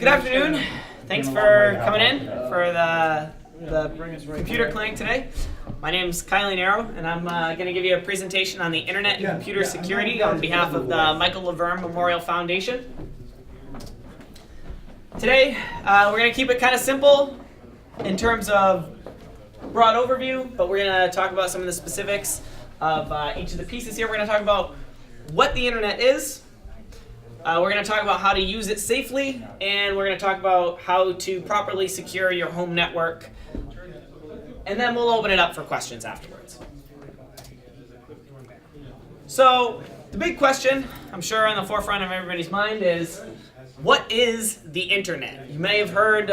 Good afternoon. Thanks for coming in for the computer clinic today. My name's Kylie Nero, and I'm going to give you a presentation on the internet and computer security on behalf of the Michael Laverne Memorial Foundation. Today, we're going to keep it kind of simple in terms of broad overview, but we're going to talk about some of the specifics of each of the pieces here. We're going to talk about what the internet is. We're going to talk about how to use it safely, and we're going to talk about how to properly secure your home network, and then we'll open it up for questions afterwards. So the big question, I'm sure on the forefront of everybody's mind, is what is the internet? You may have heard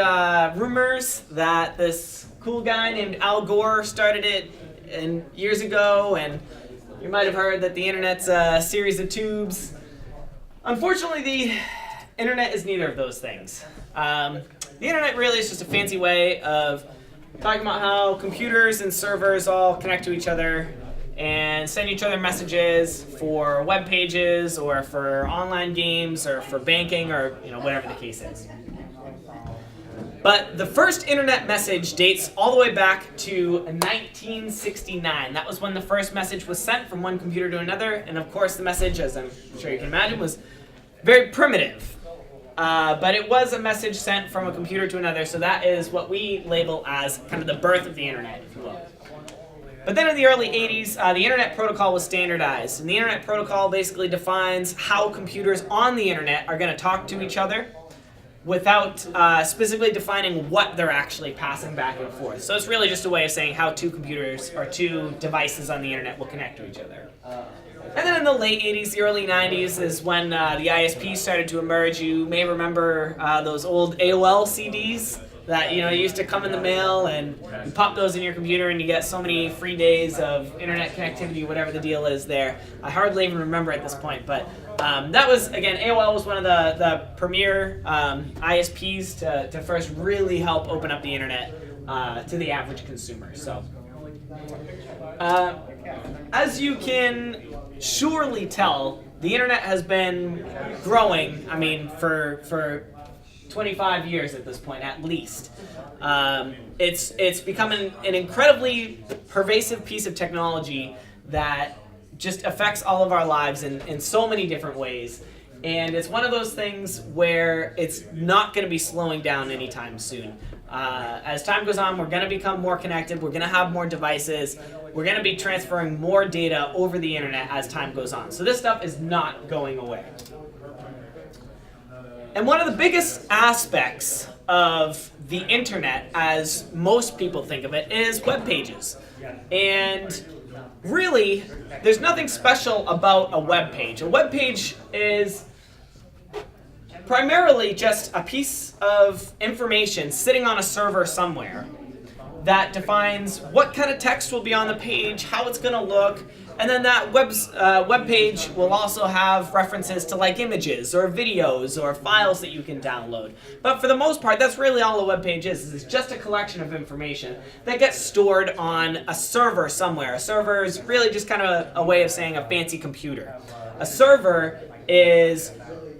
rumors that this cool guy named Al Gore started it years ago, and you might have heard that the internet's a series of tubes. Unfortunately, the internet is neither of those things. The internet really is just a fancy way of talking about how computers and servers all connect to each other and send each other messages for web pages or for online games or for banking or whatever the case is. But the first internet message dates all the way back to 1969. That was when the first message was sent from one computer to another. And of course, the message, as I'm sure you can imagine, was very primitive. But it was a message sent from a computer to another. So that is what we label as kind of the birth of the internet, if you will. But then in the early 80s, the internet protocol was standardized. And the internet protocol basically defines how computers on the internet are going to talk to each other, without specifically defining what they're actually passing back and forth. So it's really just a way of saying how two computers or two devices on the internet will connect to each other. And then in the late 80s, the early 90s is when the ISPs started to emerge. You may remember those old AOL CDs that used to come in the mail, and you pop those in your computer and you get so many free days of internet connectivity, whatever the deal is there. I hardly even remember at this point, but that was, again, AOL was one of the premier ISPs to first really help open up the internet to the average consumer. So, as you can surely tell, the internet has been growing, for 25 years at this point, at least. It's become an incredibly pervasive piece of technology that just affects all of our lives in so many different ways. And it's one of those things where it's not going to be slowing down anytime soon. As time goes on, we're going to become more connected. We're going to have more devices. We're going to be transferring more data over the internet as time goes on. So this stuff is not going away. And one of the biggest aspects of the internet, as most people think of it, is web pages. And really, there's nothing special about a web page. A web page is primarily just a piece of information sitting on a server somewhere that defines what kind of text will be on the page, how it's going to look, and then that web page will also have references to like images or videos or files that you can download. But for the most part, that's really all a web page is. It's just a collection of information that gets stored on a server somewhere. A server is really just kind of a way of saying a fancy computer. A server is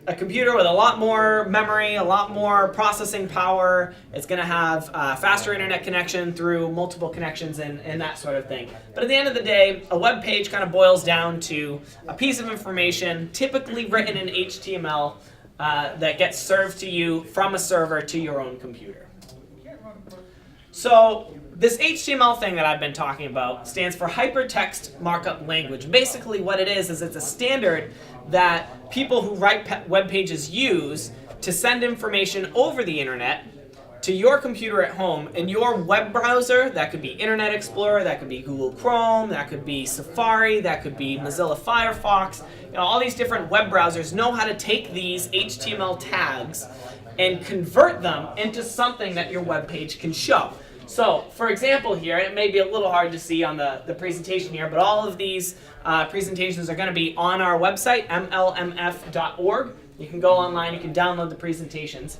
a computer with a lot more memory, a lot more processing power. It's going to have faster internet connection through multiple connections and that sort of thing. But at the end of the day, a web page kind of boils down to a piece of information, typically written in HTML, that gets served to you from a server to your own computer. So this HTML thing that I've been talking about stands for Hypertext Markup Language. Basically what it is it's a standard that people who write web pages use to send information over the internet to your computer at home, and your web browser, that could be Internet Explorer, that could be Google Chrome, that could be Safari, that could be Mozilla Firefox, all these different web browsers know how to take these HTML tags and convert them into something that your web page can show. So, for example here, it may be a little hard to see on the presentation here, but all of these presentations are going to be on our website, mlmf.org. You can go online, you can download the presentations.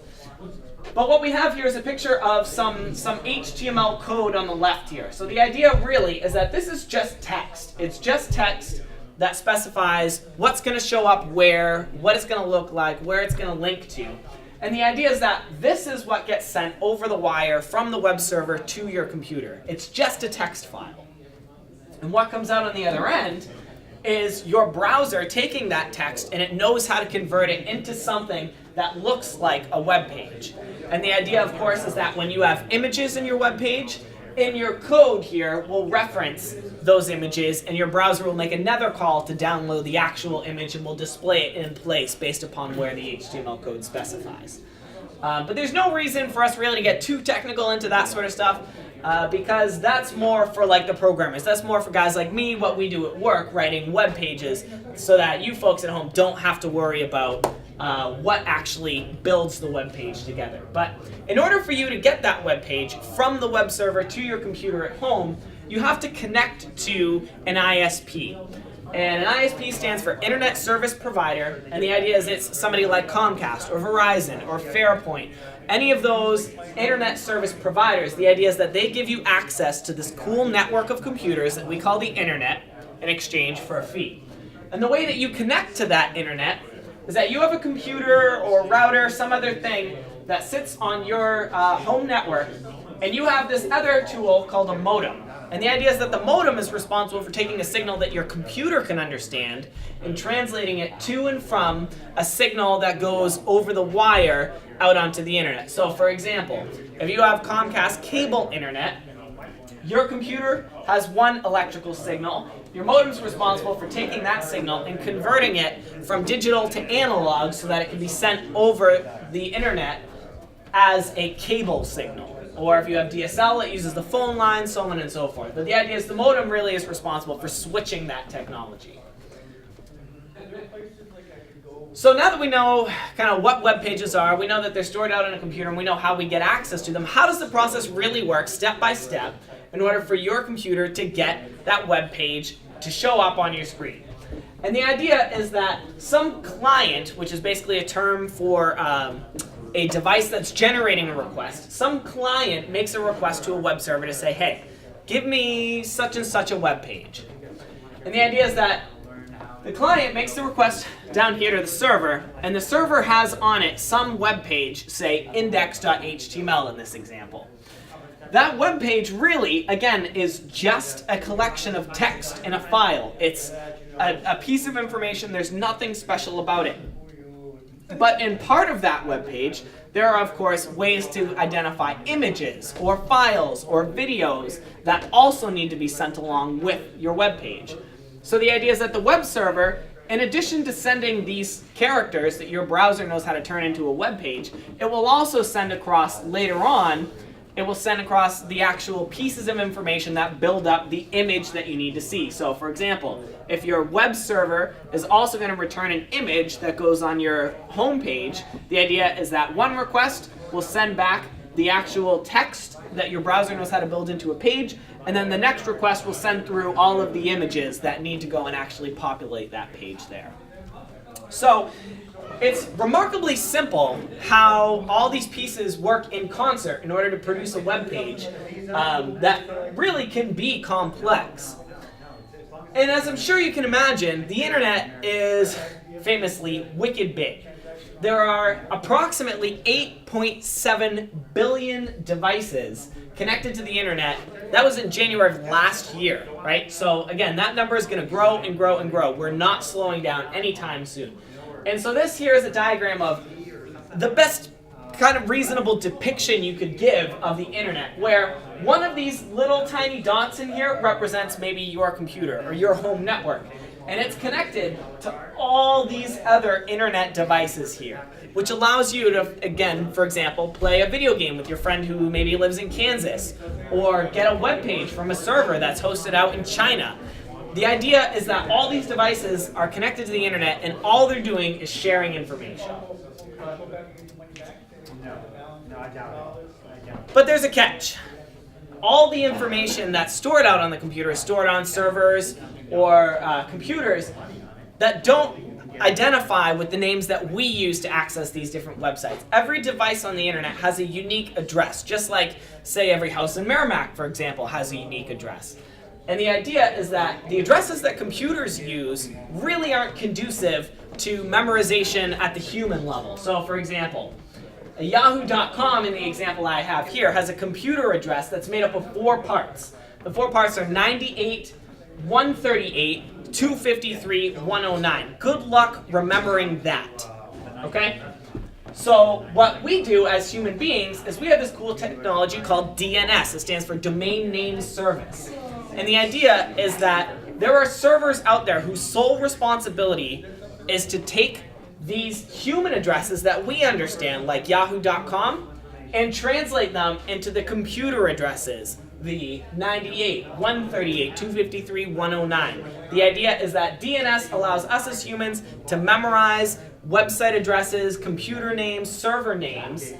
But what we have here is a picture of some HTML code on the left here. So the idea really is that this is just text. It's just text that specifies what's going to show up where, what it's going to look like, where it's going to link to. And the idea is that this is what gets sent over the wire from the web server to your computer. It's just a text file. And what comes out on the other end is your browser taking that text, and it knows how to convert it into something that looks like a web page. And the idea, of course, is that when you have images in your web page, in your code here will reference those images, and your browser will make another call to download the actual image and will display it in place based upon where the HTML code specifies. But there's no reason for us really to get too technical into that sort of stuff, because that's more for like the programmers. That's more for guys like me, what we do at work, writing web pages, so that you folks at home don't have to worry about what actually builds the web page together. But in order for you to get that web page from the web server to your computer at home, you have to connect to an ISP. And an ISP stands for Internet Service Provider, and the idea is it's somebody like Comcast or Verizon or Fairpoint. Any of those internet service providers, the idea is that they give you access to this cool network of computers that we call the internet in exchange for a fee. And the way that you connect to that internet is that you have a computer or router, some other thing that sits on your home network, and you have this other tool called a modem. And the idea is that the modem is responsible for taking a signal that your computer can understand and translating it to and from a signal that goes over the wire out onto the internet. So for example, if you have Comcast cable internet, your computer has one electrical signal. Your modem is responsible for taking that signal and converting it from digital to analog so that it can be sent over the internet as a cable signal. Or if you have DSL, it uses the phone line, so on and so forth. But the idea is the modem really is responsible for switching that technology. So now that we know kind of what web pages are, we know that they're stored out on a computer, and we know how we get access to them, how does the process really work step by step in order for your computer to get that web page to show up on your screen? And the idea is that some client, which is basically a term for a device that's generating a request, some client makes a request to a web server to say, hey, give me such and such a web page. And the idea is that the client makes the request down here to the server, and the server has on it some web page, say index.html in this example. That web page really, again, is just a collection of text in a file. It's a piece of information. There's nothing special about it. But in part of that web page, there are, of course, ways to identify images or files or videos that also need to be sent along with your web page. So the idea is that the web server, in addition to sending these characters that your browser knows how to turn into a web page, it will also send across later on, it will send across the actual pieces of information that build up the image that you need to see. So for example, if your web server is also going to return an image that goes on your home page, the idea is that one request will send back the actual text that your browser knows how to build into a page, and then the next request will send through all of the images that need to go and actually populate that page there. So it's remarkably simple how all these pieces work in concert in order to produce a web page that really can be complex. And as I'm sure you can imagine, the internet is famously wicked big. There are approximately 8.7 billion devices connected to the internet. That was in January of last year, right? So again, that number is going to grow and grow and grow. We're not slowing down anytime soon. And so this here is a diagram of the best kind of reasonable depiction you could give of the internet, where one of these little tiny dots in here represents maybe your computer or your home network. And it's connected to all these other internet devices here, which allows you to, again, for example, play a video game with your friend who maybe lives in Kansas, or get a web page from a server that's hosted out in China. The idea is that all these devices are connected to the internet, and all they're doing is sharing information. But there's a catch. All the information that's stored out on the computer is stored on servers or computers that don't identify with the names that we use to access these different websites. Every device on the internet has a unique address, just like, say, every house in Merrimack, for example, has a unique address. And the idea is that the addresses that computers use really aren't conducive to memorization at the human level. So, for example, A Yahoo.com, in the example I have here, has a computer address that's made up of 4 parts. The 4 parts are 98, 138, 253, 109. Good luck remembering that. Okay? So what we do as human beings is we have this cool technology called DNS. It stands for Domain Name Service. And the idea is that there are servers out there whose sole responsibility is to take these human addresses that we understand, like Yahoo.com, and translate them into the computer addresses, the 98, 138, 253, 109. The idea is that DNS allows us as humans to memorize website addresses, computer names, server names,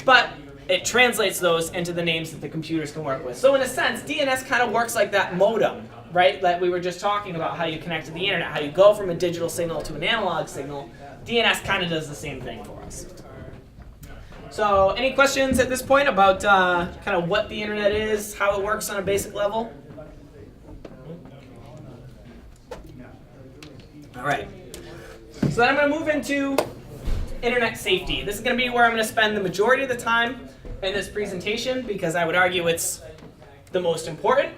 but it translates those into the names that the computers can work with. So in a sense, DNS kind of works like that modem, right? That we were just talking about, how you connect to the internet, how you go from a digital signal to an analog signal. DNS kind of does the same thing for us. So any questions at this point about kind of what the internet is, how it works on a basic level? All right. So then I'm going to move into internet safety. This is going to be where I'm going to spend the majority of the time in this presentation, because I would argue it's the most important.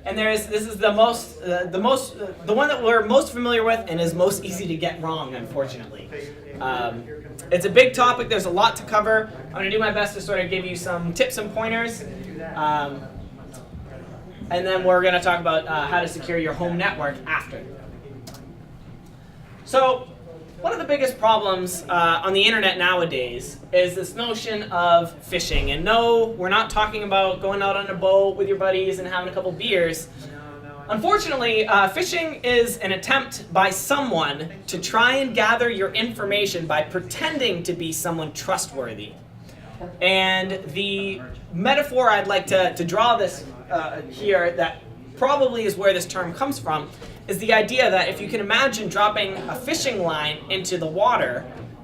And this is the one that we're most familiar with and is most easy to get wrong, unfortunately. It's a big topic. There's a lot to cover. I'm going to do my best to sort of give you some tips and pointers. And then we're going to talk about how to secure your home network after. So one of the biggest problems on the internet nowadays is this notion of phishing. And no, we're not talking about going out on a boat with your buddies and having a couple beers. Unfortunately, phishing is an attempt by someone to try and gather your information by pretending to be someone trustworthy. And the metaphor I'd like to draw this here, that probably is where this term comes from, is the idea that if you can imagine dropping a fishing line into the water,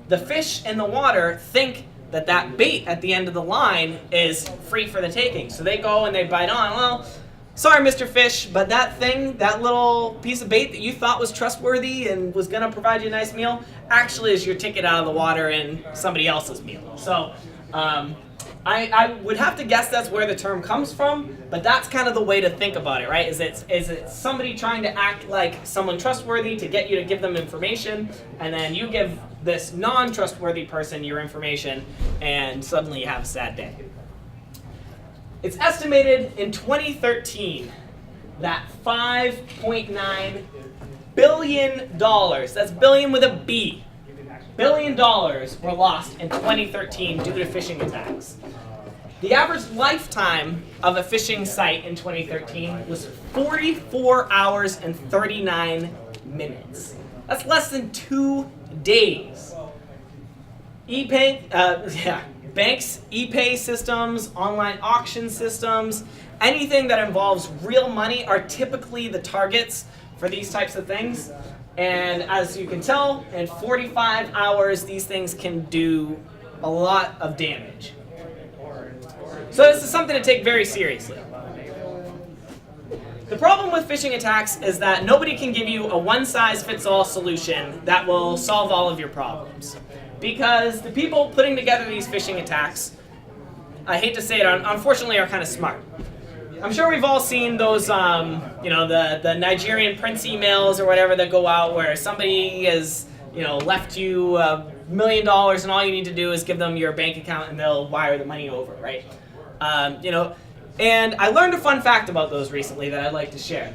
the fish in the water think that that bait at the end of the line is free for the taking. So they go and they bite on. Well, sorry, Mr. Fish, but that thing, that little piece of bait that you thought was trustworthy and was going to provide you a nice meal, actually is your ticket out of the water and somebody else's meal. So I would have to guess that's where the term comes from, but that's kind of the way to think about it, right? Is it somebody trying to act like someone trustworthy to get you to give them information, and then you give this non-trustworthy person your information, and suddenly you have a sad day. It's estimated in 2013 that $5.9 billion, that's billion with a B, $1 billion were lost in 2013 due to phishing attacks. The average lifetime of a phishing site in 2013 was 44 hours and 39 minutes. That's less than 2 days. Banks, e-pay systems, online auction systems, anything that involves real money are typically the targets for these types of things. And as you can tell, in 45 hours, these things can do a lot of damage. So this is something to take very seriously. The problem with phishing attacks is that nobody can give you a one-size-fits-all solution that will solve all of your problems. Because the people putting together these phishing attacks, I hate to say it, unfortunately are kind of smart. I'm sure we've all seen those, the Nigerian prince emails or whatever that go out where somebody has, left you $1 million and all you need to do is give them your bank account and they'll wire the money over, right? And I learned a fun fact about those recently that I'd like to share.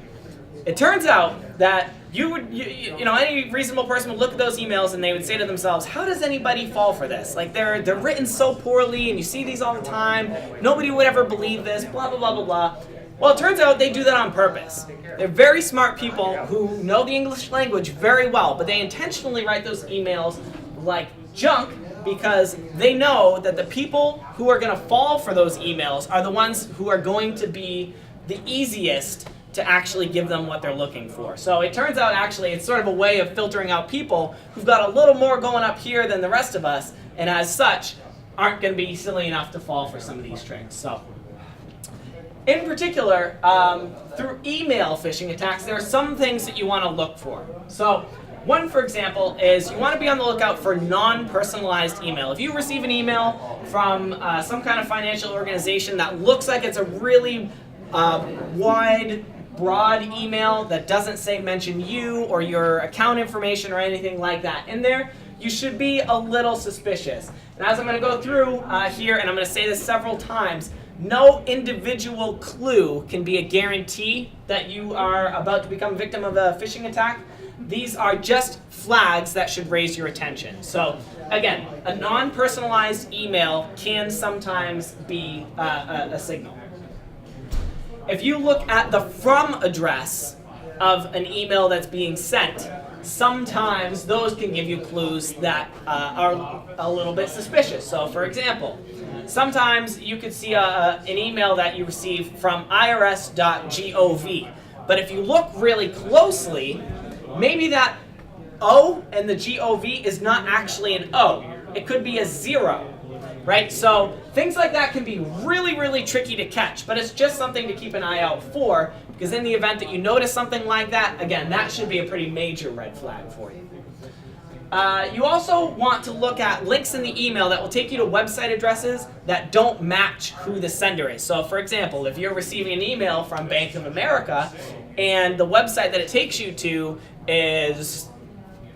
It turns out that any reasonable person would look at those emails and they would say to themselves, how does anybody fall for this? Like they're written so poorly and you see these all the time. Nobody would ever believe this, blah, blah, blah, blah, blah. Well, it turns out they do that on purpose. They're very smart people who know the English language very well, but they intentionally write those emails like junk because they know that the people who are going to fall for those emails are the ones who are going to be the easiest to actually give them what they're looking for. So it turns out actually it's sort of a way of filtering out people who've got a little more going up here than the rest of us, and as such aren't going to be silly enough to fall for some of these tricks. So in particular, through email phishing attacks, there are some things that you want to look for. So One, for example, is you want to be on the lookout for non-personalized email. If you receive an email from some kind of financial organization that looks like it's a really wide, broad email that doesn't say mention you or your account information or anything like that in there, you should be a little suspicious. And as I'm going to go through here, and I'm going to say this several times, no individual clue can be a guarantee that you are about to become a victim of a phishing attack. These are just flags that should raise your attention. So again, a non-personalized email can sometimes be a signal. If you look at the from address of an email that's being sent, sometimes those can give you clues that are a little bit suspicious. So for example, sometimes you could see an email that you receive from irs.gov, but if you look really closely, maybe that O and the GOV is not actually an O. It could be a 0, right? So things like that can be really, really tricky to catch, but it's just something to keep an eye out for, because in the event that you notice something like that, again, that should be a pretty major red flag for you. You also want to look at links in the email that will take you to website addresses that don't match who the sender is. So for example, if you're receiving an email from Bank of America and the website that it takes you to is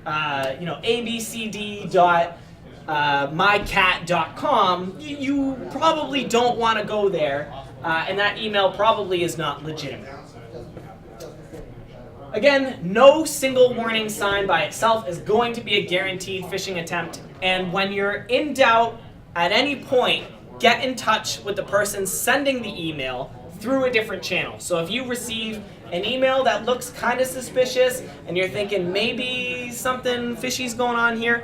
abcd.mycat.com, you probably don't want to go there, and that email probably is not legitimate. Again, no single warning sign by itself is going to be a guaranteed phishing attempt, and when you're in doubt at any point, get in touch with the person sending the email through a different channel. So if you receive an email that looks kind of suspicious and you're thinking maybe something fishy's going on here,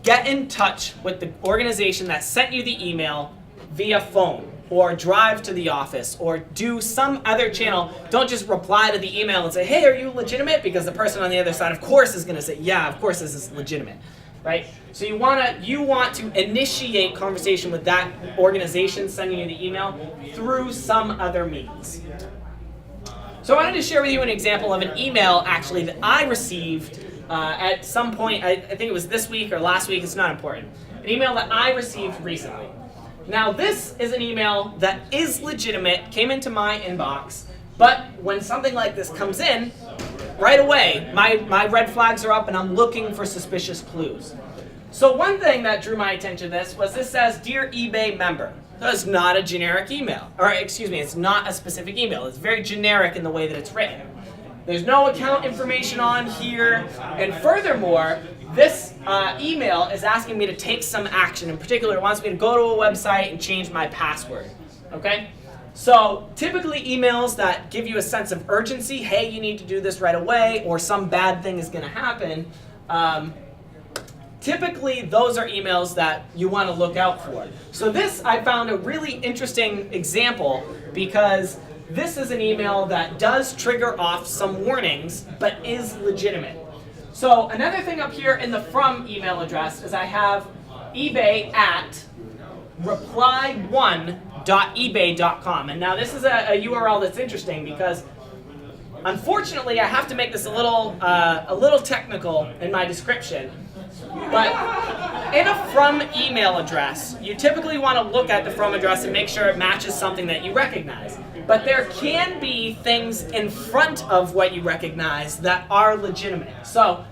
get in touch with the organization that sent you the email via phone, or drive to the office, or do some other channel. Don't just reply to the email and say, hey, are you legitimate? Because the person on the other side, of course, is going to say, yeah, of course this is legitimate, right? So you want to initiate conversation with that organization sending you the email through some other means. So I wanted to share with you an example of an email, actually, that I received at some point. I think it was this week or last week. It's not important. An email that I received recently. Now, this is an email that is legitimate, came into my inbox, but when something like this comes in, right away, my red flags are up and I'm looking for suspicious clues. So one thing that drew my attention to this was this says, Dear eBay member. That's not a generic email, or excuse me, it's not a specific email. It's very generic in the way that it's written. There's no account information on here, and furthermore, this email is asking me to take some action. In particular, it wants me to go to a website and change my password, okay? So typically emails that give you a sense of urgency, hey, you need to do this right away, or some bad thing is going to happen, typically those are emails that you want to look out for. So this, I found a really interesting example, because this is an email that does trigger off some warnings, but is legitimate. So another thing up here in the from email address is I have eBay at reply1.ebay.com. And now this is a URL that's interesting because unfortunately I have to make this a little technical in my description. But in a from email address, you typically want to look at the from address and make sure it matches something that you recognize. But there can be things in front of what you recognize that are legitimate. So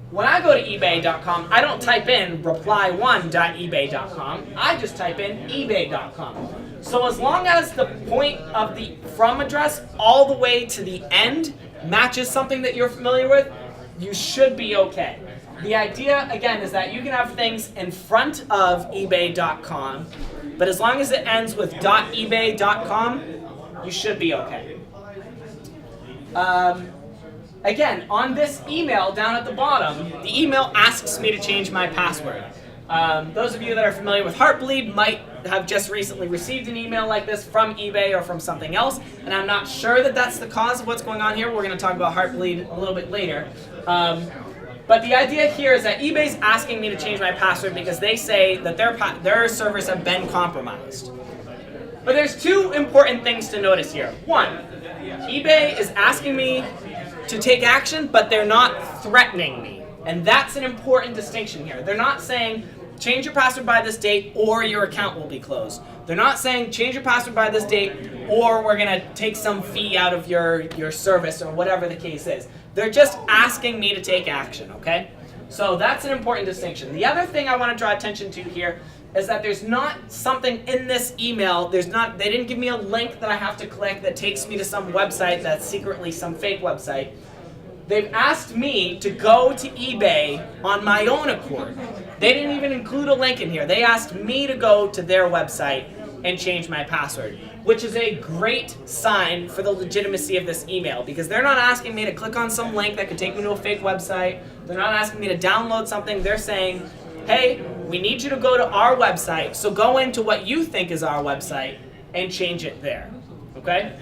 when I go to ebay.com, I don't type in reply1.ebay.com. I just type in ebay.com. So as long as the point of the from address all the way to the end matches something that you're familiar with, you should be okay. The idea, again, is that you can have things in front of ebay.com, but as long as it ends with .ebay.com, you should be okay. Again, on this email down at the bottom, the email asks me to change my password. Those of you that are familiar with Heartbleed might have just recently received an email like this from eBay or from something else, and I'm not sure that that's the cause of what's going on here. We're going to talk about Heartbleed a little bit later. But the idea here is that eBay's asking me to change my password because they say that their servers have been compromised. But there's two important things to notice here. One, eBay is asking me to take action, but they're not threatening me. And that's an important distinction here. They're not saying change your password by this date or your account will be closed. They're not saying change your password by this date or we're going to take some fee out of your service or whatever the case is. They're just asking me to take action, okay? So that's an important distinction. The other thing I want to draw attention to here is that there's not something in this email, they didn't give me a link that I have to click that takes me to some website that's secretly some fake website. They've asked me to go to eBay on my own accord. They didn't even include a link in here. They asked me to go to their website and change my password, which is a great sign for the legitimacy of this email, because they're not asking me to click on some link that could take me to a fake website. They're not asking me to download something. They're saying, hey, we need you to go to our website, so go into what you think is our website and change it there, okay?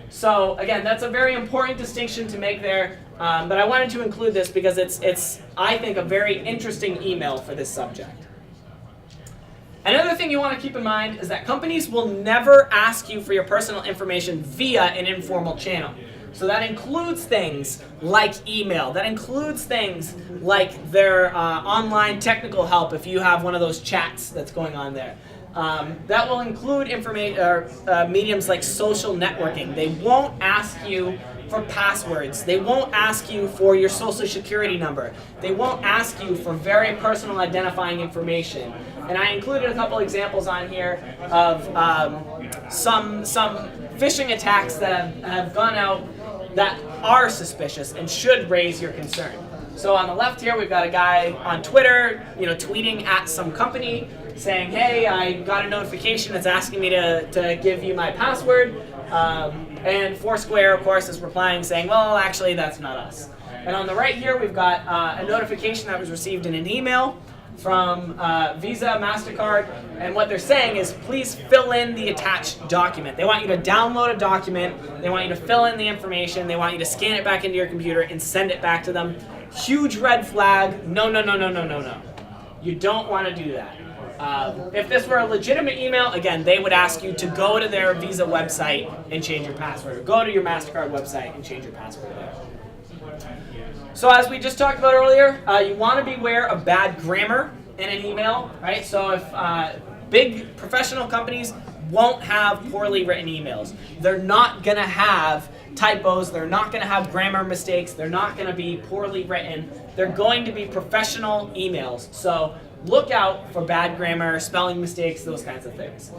So again, that's a very important distinction to make there, but I wanted to include this because it's I think, a very interesting email for this subject. Another thing you want to keep in mind is that companies will never ask you for your personal information via an informal channel. So that includes things like email. That includes things like their online technical help if you have one of those chats that's going on there. That will include mediums like social networking. They won't ask you for passwords. They won't ask you for your social security number. They won't ask you for very personal identifying information. And I included a couple examples on here of some phishing attacks that have gone out that are suspicious and should raise your concern. So on the left here, we've got a guy on Twitter, tweeting at some company saying, hey, I got a notification that's asking me to give you my password. And Foursquare, of course, is replying saying, well, actually, that's not us. And on the right here, we've got a notification that was received in an email from Visa, MasterCard, and what they're saying is please fill in the attached document. They want you to download a document, they want you to fill in the information, they want you to scan it back into your computer and send it back to them. Huge red flag, no. You don't want to do that. If this were a legitimate email, again, they would ask you to go to their Visa website and change your password, or go to your MasterCard website and change your password there. So as we just talked about earlier, you want to beware of bad grammar in an email, right? So if big professional companies won't have poorly written emails. They're not going to have typos. They're not going to have grammar mistakes. They're not going to be poorly written. They're going to be professional emails. So look out for bad grammar, spelling mistakes, those kinds of things.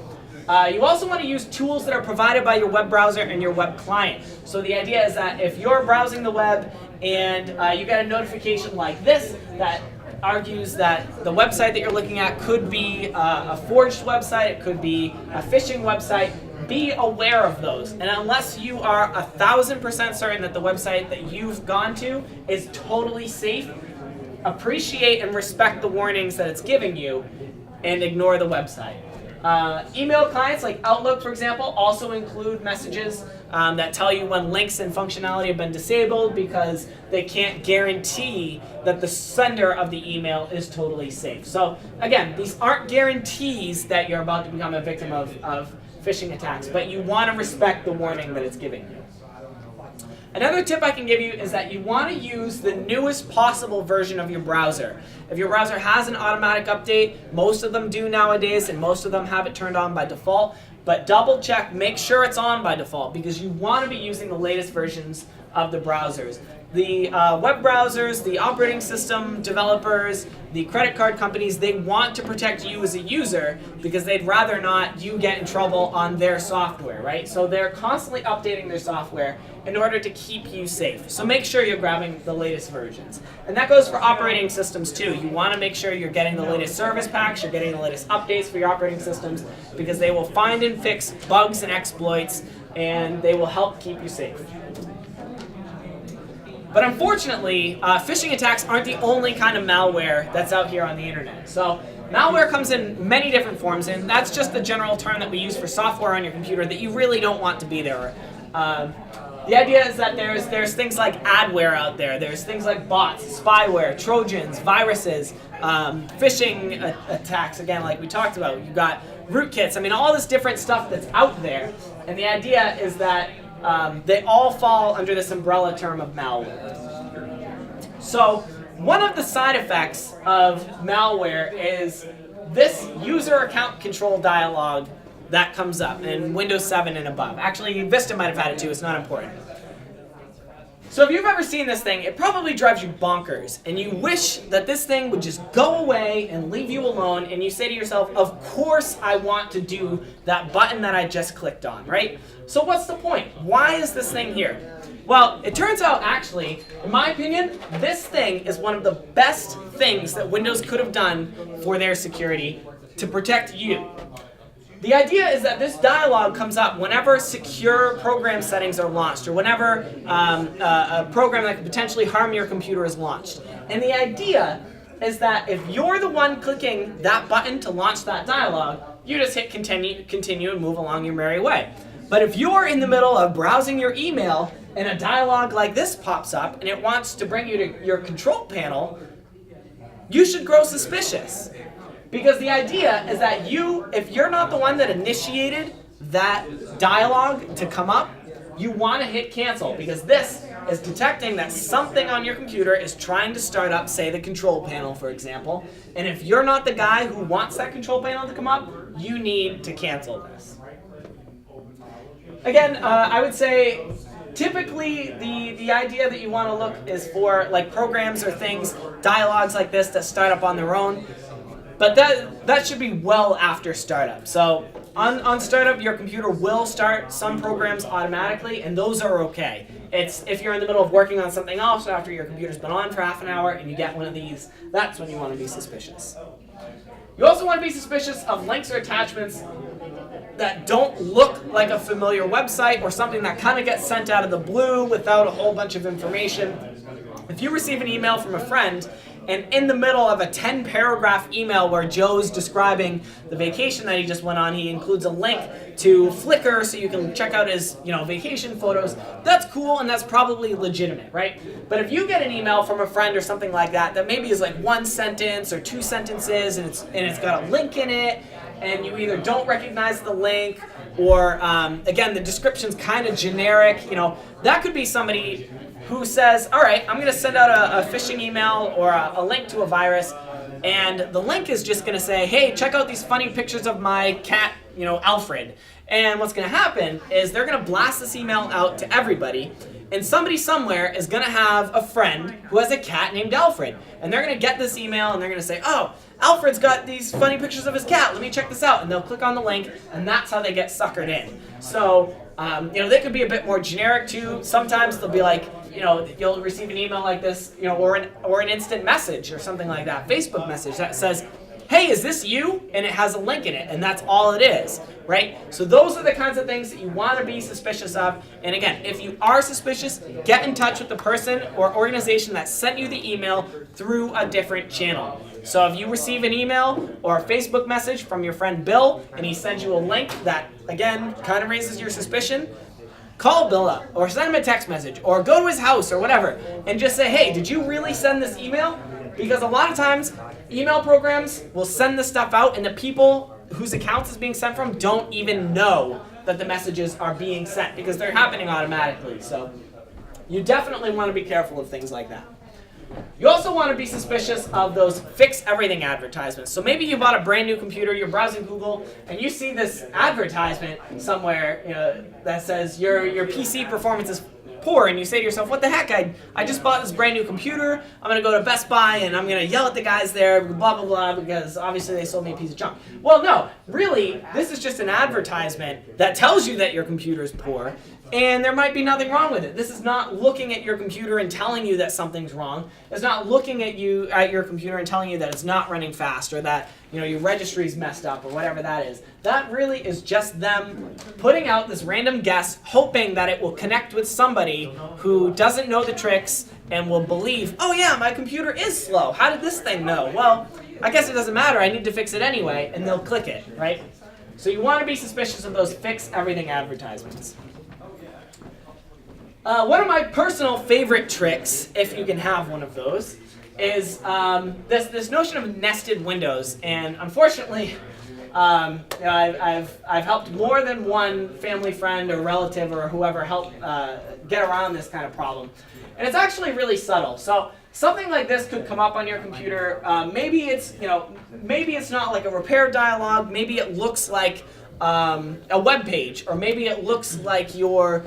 You also want to use tools that are provided by your web browser and your web client. So the idea is that if you're browsing the web and you get a notification like this that argues that the website that you're looking at could be a forged website, it could be a phishing website, be aware of those. And unless you are 1,000% certain that the website that you've gone to is totally safe, appreciate and respect the warnings that it's giving you and ignore the website. Email clients like Outlook, for example, also include messages that tell you when links and functionality have been disabled because they can't guarantee that the sender of the email is totally safe. So again, these aren't guarantees that you're about to become a victim of phishing attacks, but you want to respect the warning that it's giving you. Another tip I can give you is that you want to use the newest possible version of your browser. If your browser has an automatic update, most of them do nowadays, and most of them have it turned on by default, but double check, make sure it's on by default, because you want to be using the latest versions of the browsers. The web browsers, the operating system developers, the credit card companies, they want to protect you as a user because they'd rather not you get in trouble on their software, right? So they're constantly updating their software in order to keep you safe. So make sure you're grabbing the latest versions. And that goes for operating systems too. You want to make sure you're getting the latest service packs, you're getting the latest updates for your operating systems, because they will find and fix bugs and exploits, and they will help keep you safe. But unfortunately, phishing attacks aren't the only kind of malware that's out here on the internet. So malware comes in many different forms, and that's just the general term that we use for software on your computer that you really don't want to be there. The idea is that there's things like adware out there. There's things like bots, spyware, trojans, viruses, phishing attacks, again, like we talked about. You've got rootkits. I mean, all this different stuff that's out there. And the idea is that they all fall under this umbrella term of malware. So one of the side effects of malware is this user account control dialog that comes up in Windows 7 and above. Actually, Vista might have had it too, it's not important. So if you've ever seen this thing, it probably drives you bonkers, and you wish that this thing would just go away and leave you alone, and you say to yourself, of course I want to do that button that I just clicked on, right? So what's the point? Why is this thing here? Well, it turns out actually, in my opinion, this thing is one of the best things that Windows could have done for their security to protect you. The idea is that this dialog comes up whenever secure program settings are launched, or whenever a program that could potentially harm your computer is launched. And the idea is that if you're the one clicking that button to launch that dialog, you just hit continue and move along your merry way. But if you're in the middle of browsing your email and a dialog like this pops up and it wants to bring you to your control panel, you should grow suspicious. Because the idea is that if you're not the one that initiated that dialog to come up, you want to hit cancel, because this is detecting that something on your computer is trying to start up, say, the control panel, for example. And if you're not the guy who wants that control panel to come up, you need to cancel this. Again, I would say typically the idea that you want to look is for like programs or things, dialogues like this that start up on their own. But that should be well after startup. So on startup, your computer will start some programs automatically, and those are okay. It's if you're in the middle of working on something else after your computer's been on for half an hour and you get one of these, that's when you want to be suspicious. You also want to be suspicious of links or attachments that don't look like a familiar website, or something that kind of gets sent out of the blue without a whole bunch of information. If you receive an email from a friend, and in the middle of a 10-paragraph email where Joe's describing the vacation that he just went on, he includes a link to Flickr so you can check out his, vacation photos. That's cool, and that's probably legitimate, right? But if you get an email from a friend or something like that maybe is like one sentence or two sentences, and it's got a link in it, and you either don't recognize the link, or again, the description's kind of generic, that could be somebody who says, all right, I'm going to send out a phishing email or a link to a virus, and the link is just going to say, hey, check out these funny pictures of my cat, Alfred. And what's going to happen is they're going to blast this email out to everybody, and somebody somewhere is going to have a friend who has a cat named Alfred. And they're going to get this email, and they're going to say, oh, Alfred's got these funny pictures of his cat. Let me check this out. And they'll click on the link, and that's how they get suckered in. So, they could be a bit more generic too. Sometimes they'll be like, you'll receive an email like this, or an instant message or something like that, Facebook message that says, hey, is this you? And it has a link in it, and that's all it is, right? So those are the kinds of things that you want to be suspicious of. And again, if you are suspicious, get in touch with the person or organization that sent you the email through a different channel. So if you receive an email or a Facebook message from your friend Bill, and he sends you a link that, again, kind of raises your suspicion, call Bill up, or send him a text message, or go to his house, or whatever, and just say, hey, did you really send this email? Because a lot of times, email programs will send this stuff out, and the people whose accounts it's being sent from don't even know that the messages are being sent, because they're happening automatically. So you definitely want to be careful of things like that. You also want to be suspicious of those fix everything advertisements. So maybe you bought a brand new computer, you're browsing Google, and you see this advertisement somewhere that says your PC performance is poor, and you say to yourself, what the heck, I just bought this brand new computer, I'm going to go to Best Buy and I'm going to yell at the guys there, blah, blah, blah, because obviously they sold me a piece of junk. Well, no, really, this is just an advertisement that tells you that your computer is poor, and there might be nothing wrong with it. This is not looking at your computer and telling you that something's wrong. It's not looking at your computer and telling you that it's not running fast, or that your registry's messed up, or whatever that is. That really is just them putting out this random guess, hoping that it will connect with somebody who doesn't know the tricks and will believe, oh yeah, my computer is slow. How did this thing know? Well, I guess it doesn't matter. I need to fix it anyway, and they'll click it, right? So you want to be suspicious of those fix everything advertisements. One of my personal favorite tricks, if you can have one of those, is this notion of nested windows. And unfortunately, I've helped more than one family friend or relative or whoever help get around this kind of problem. And it's actually really subtle. So something like this could come up on your computer. Maybe it's not like a repair dialog. Maybe it looks like a web page, or maybe it looks like your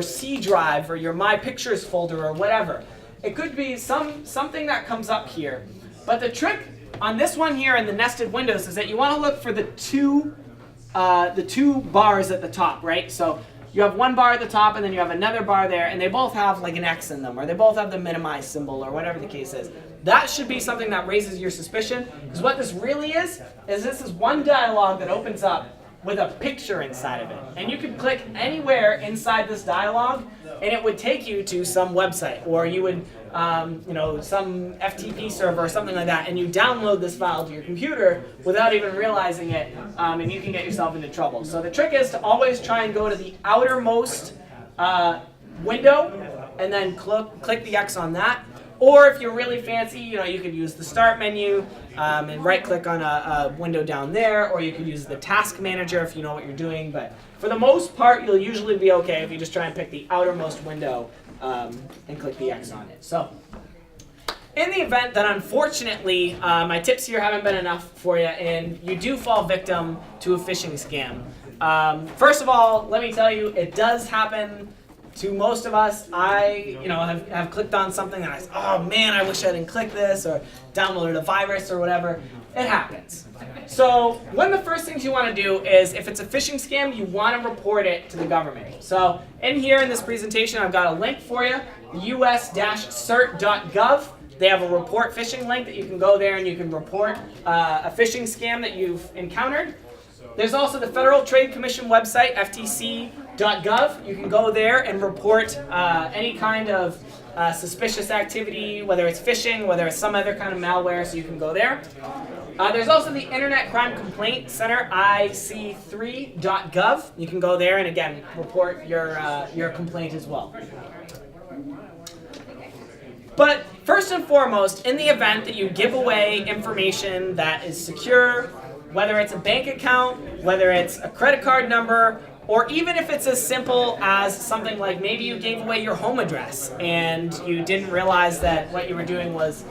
C drive or your My Pictures folder or whatever. It could be something that comes up here. But the trick on this one here in the nested windows is that you want to look for the two bars at the top, right? So you have one bar at the top and then you have another bar there, and they both have like an X in them, or they both have the minimize symbol, or whatever the case is. That should be something that raises your suspicion, because what this really is this is one dialog that opens up with a picture inside of it. And you could click anywhere inside this dialog and it would take you to some website, or you would, some FTP server or something like that, and you download this file to your computer without even realizing it, and you can get yourself into trouble. So the trick is to always try and go to the outermost window and then click the X on that. Or if you're really fancy, you could use the Start menu and right-click on a window down there, or you could use the Task Manager if you know what you're doing. But for the most part, you'll usually be okay if you just try and pick the outermost window and click the X on it. So in the event that unfortunately my tips here haven't been enough for you and you do fall victim to a phishing scam, first of all, let me tell you, it does happen to most of us. I have clicked on something and I said, oh man, I wish I didn't click this, or downloaded a virus or whatever. It happens. So one of the first things you want to do is, if it's a phishing scam, you want to report it to the government. So in here in this presentation, I've got a link for you, us-cert.gov. They have a report phishing link that you can go there and you can report a phishing scam that you've encountered. There's also the Federal Trade Commission website, ftc.gov. You can go there and report any kind of suspicious activity, whether it's phishing, whether it's some other kind of malware, so you can go there. There's also the Internet Crime Complaint Center, IC3.gov. You can go there and, again, report your complaint as well. But first and foremost, in the event that you give away information that is secure, whether it's a bank account, whether it's a credit card number, or even if it's as simple as something like maybe you gave away your home address and you didn't realize that what you were doing was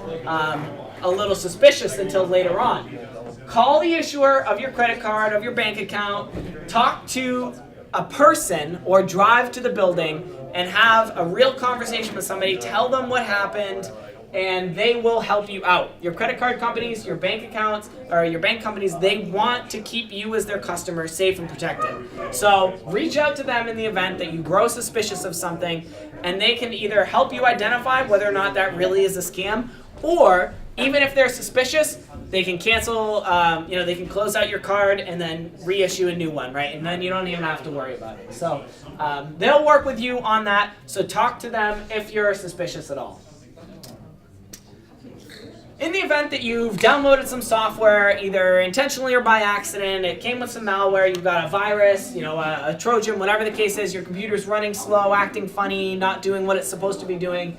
a little suspicious until later on. Call the issuer of your credit card, of your bank account, talk to a person, or drive to the building and have a real conversation with somebody, tell them what happened, and they will help you out. Your credit card companies, your bank accounts, or your bank companies, they want to keep you as their customer safe and protected. So reach out to them in the event that you grow suspicious of something, and they can either help you identify whether or not that really is a scam, or even if they're suspicious, they can cancel, they can close out your card and then reissue a new one, right? And then you don't even have to worry about it. So they'll work with you on that, so talk to them if you're suspicious at all. In the event that you've downloaded some software, either intentionally or by accident, it came with some malware, you've got a virus, a Trojan, whatever the case is, your computer's running slow, acting funny, not doing what it's supposed to be doing,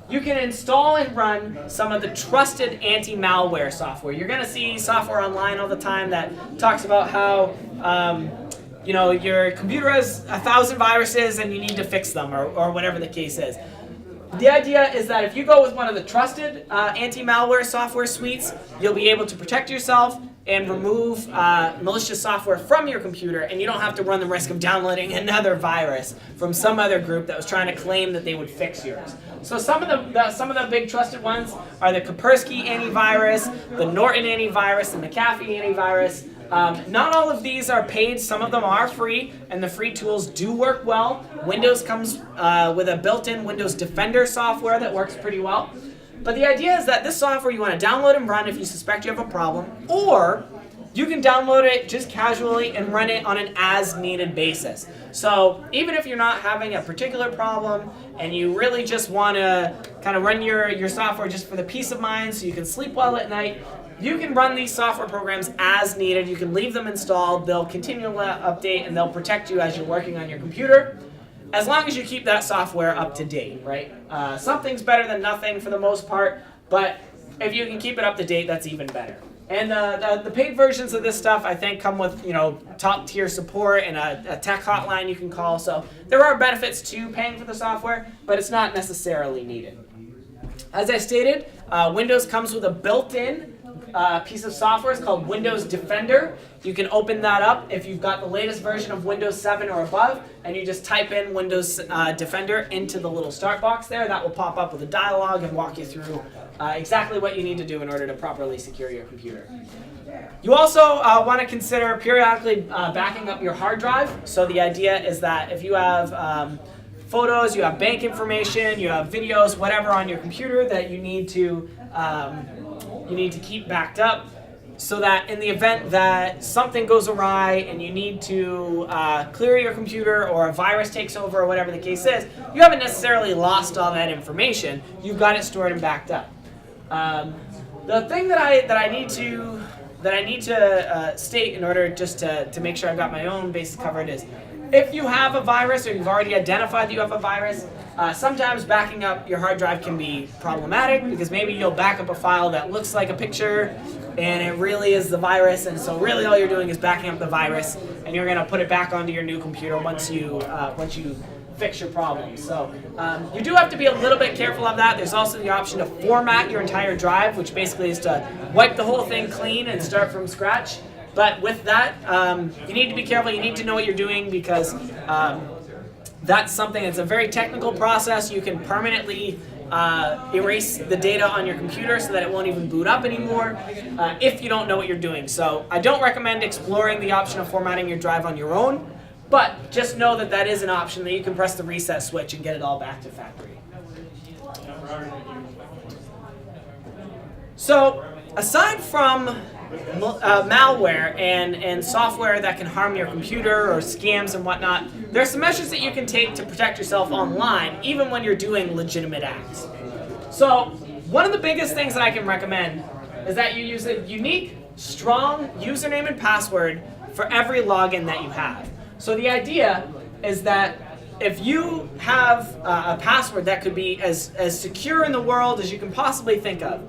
you can install and run some of the trusted anti-malware software. You're going to see software online all the time that talks about how your computer has 1,000 viruses and you need to fix them, or whatever the case is. The idea is that if you go with one of the trusted anti-malware software suites, you'll be able to protect yourself and remove malicious software from your computer, and you don't have to run the risk of downloading another virus from some other group that was trying to claim that they would fix yours. So some of the big trusted ones are the Kaspersky antivirus, the Norton antivirus, and the McAfee antivirus. Not all of these are paid. Some of them are free, and the free tools do work well. Windows comes with a built-in Windows Defender software that works pretty well. But the idea is that this software you want to download and run if you suspect you have a problem, or you can download it just casually and run it on an as-needed basis. So even if you're not having a particular problem and you really just want to kind of run your software just for the peace of mind so you can sleep well at night, you can run these software programs as needed. You can leave them installed. They'll continually update and they'll protect you as you're working on your computer, as long as you keep that software up to date, right? Something's better than nothing for the most part, but if you can keep it up to date, that's even better. And the paid versions of this stuff, I think, come with top tier support and a tech hotline you can call. So there are benefits to paying for the software, but it's not necessarily needed. As I stated, Windows comes with a built-in piece of software. It's called Windows Defender. You can open that up if you've got the latest version of Windows 7 or above, and you just type in Windows Defender into the little start box there. That will pop up with a dialog and walk you through exactly what you need to do in order to properly secure your computer. You also want to consider periodically backing up your hard drive. So the idea is that if you have photos, you have bank information, you have videos, whatever on your computer that you need to keep backed up, so that in the event that something goes awry and you need to clear your computer or a virus takes over or whatever the case is, you haven't necessarily lost all that information. You've got it stored and backed up. The thing that I need to state in order just to make sure I've got my own bases covered is, if you have a virus or you've already identified that you have a virus, sometimes backing up your hard drive can be problematic, because maybe you'll back up a file that looks like a picture and it really is the virus, and so really all you're doing is backing up the virus, and you're going to put it back onto your new computer once you fix your problem. So you do have to be a little bit careful of that. There's also the option to format your entire drive, which basically is to wipe the whole thing clean and start from scratch. But with that, you need to be careful. You need to know what you're doing, because that's something that's a very technical process. You can permanently erase the data on your computer so that it won't even boot up anymore if you don't know what you're doing. So I don't recommend exploring the option of formatting your drive on your own, but just know that that is an option, that you can press the reset switch and get it all back to factory. So aside from malware and software that can harm your computer or scams and whatnot, there are some measures that you can take to protect yourself online, even when you're doing legitimate acts. So one of the biggest things that I can recommend is that you use a unique, strong username and password for every login that you have. So the idea is that if you have a password that could be as secure in the world as you can possibly think of,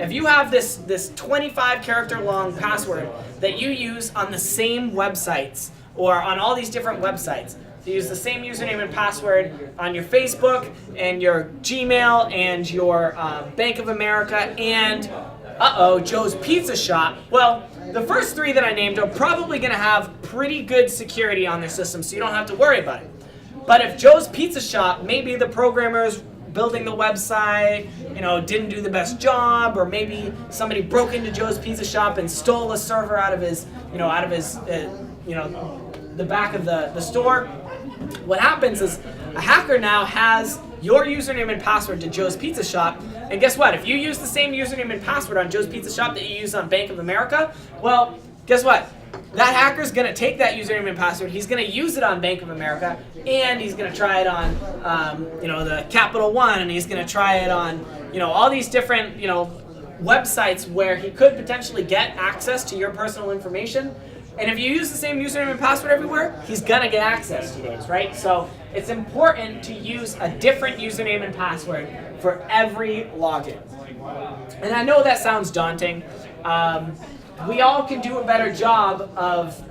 if you have this 25-character long password that you use on the same websites or on all these different websites, you use the same username and password on your Facebook and your Gmail and your Bank of America and, Joe's Pizza Shop, well, the first three that I named are probably going to have pretty good security on their system, so you don't have to worry about it. But if Joe's Pizza Shop, maybe the programmers building the website, didn't do the best job, or maybe somebody broke into Joe's Pizza Shop and stole a server out of his, the back of the store. What happens is a hacker now has your username and password to Joe's Pizza Shop, and guess what? If you use the same username and password on Joe's Pizza Shop that you use on Bank of America, well, guess what? That hacker's going to take that username and password, he's going to use it on Bank of America, and he's going to try it on, the Capital One, and he's going to try it on, all these different, websites where he could potentially get access to your personal information. And if you use the same username and password everywhere, he's going to get access to those, right? So it's important to use a different username and password for every login. And I know that sounds daunting. We all can do a better job of